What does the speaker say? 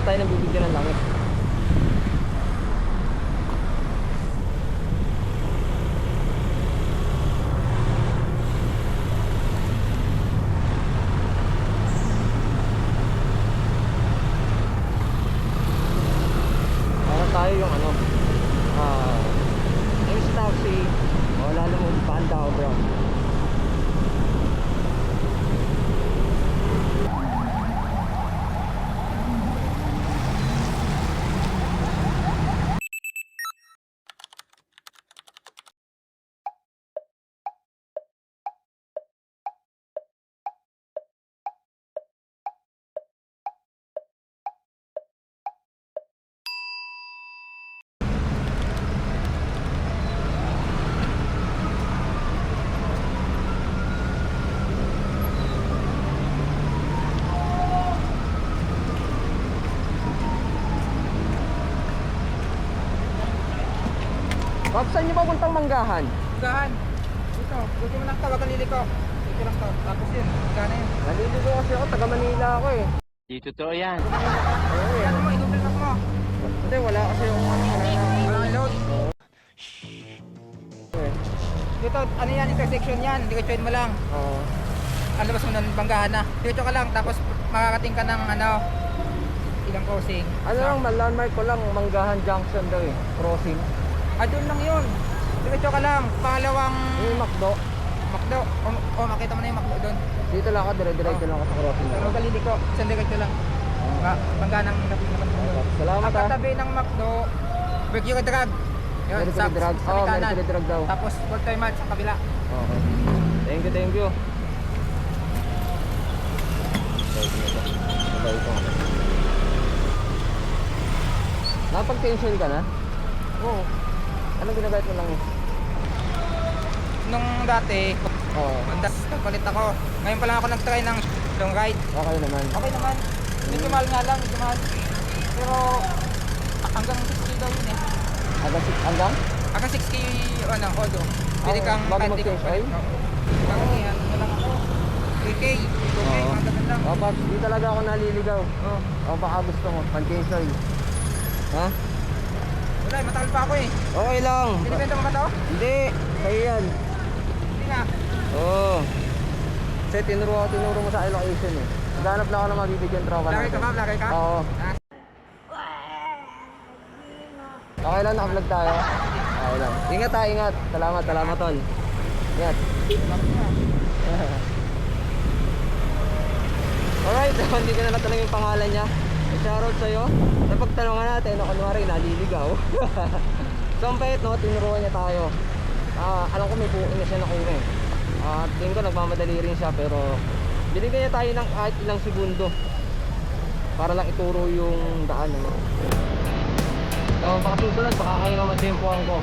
tayo ng bibigyan ng langit. Tayo yung ano MC taxi wala namang banda o bro. Bob, saan nyo ba puntang Manggahan? Manggahan. Dito, gusto mo lang tawagan liliko. Dito lang to. Tapos yun, Manggahan na yun. Naliligo kasi ako, taga Manila ako eh. Di totoo yan. Oo eh. Ano mo, i-double lock mo. Hindi, wala kasi yung Wala ang load. Dito, ano yan, intersection yan. Diretsuin mo lang. Oo. Ang labas mo ng Manggahan na. Diretso ka lang, tapos makakating ka ng ano, ilang crossing. Ano lang, landmark ko lang, Manggahan Junction daw eh, crossing. Doon lang yun. Diretso ka lang. Pangalawang Yung Macdo. Macdo. Makita mo na yung Macdo doon. Dito lang ako, dire-diretso lang ako sa crossing. Pero kaliliko, isang diretso lang. Manggahan ang napin naman doon. Salamat Ang katabi ng Macdo, Mercury Drug. Yun, Mercury Drug. Oo, Mercury Drug daw. Tapos Walter Mart sa kabila. Okay. Thank you, thank you. Napag-tension ka na? Oo. Anong ginagamit mo lang? Nung dati, Oo. nagpalit ako. Ngayon pa lang ako nag-try ng long ride. Okay naman. Okay naman. Medyo mahal nga lang, medyo mahal. Pero hanggang 6K daw yun eh. Hanggang? Hanggang 6K ano, odo. Pwede kang bago hindi mag-change ka- oil? Oo. Bago ano na lang ako. 3K, 2K, Oo. mga ganun lang. Paps, di talaga ako naliligaw. Oo. O baka gusto mo, pan-change oil. Ha? Wala, matagal pa ako eh. Okay lang. Binibenta mo ba to? Hindi, sa'yo yan. Hindi nga. Oo. Kasi tinuro mo sa akin location eh. Naghanap lang ako ng mabibigyan tropa Lagay ka ba? Lagay ka? Oo. Ah, Okay lang, naka-vlog tayo. Okay lang. Ingat ha, ingat. Salamat, salamat tol. Ingat. Alright, hindi ko na natanong yung pangalan niya. Shoutout sa'yo. Napagtanungan natin, no, kunwari naliligaw. So ang bait, no, tinuruan niya tayo. Alam ko may buo na siya nakuha eh. Tingin ko nagmamadali rin siya, pero binigyan niya tayo ng kahit ilang segundo para lang ituro yung daan, ano. So baka susunod, baka kayo matempohan ko.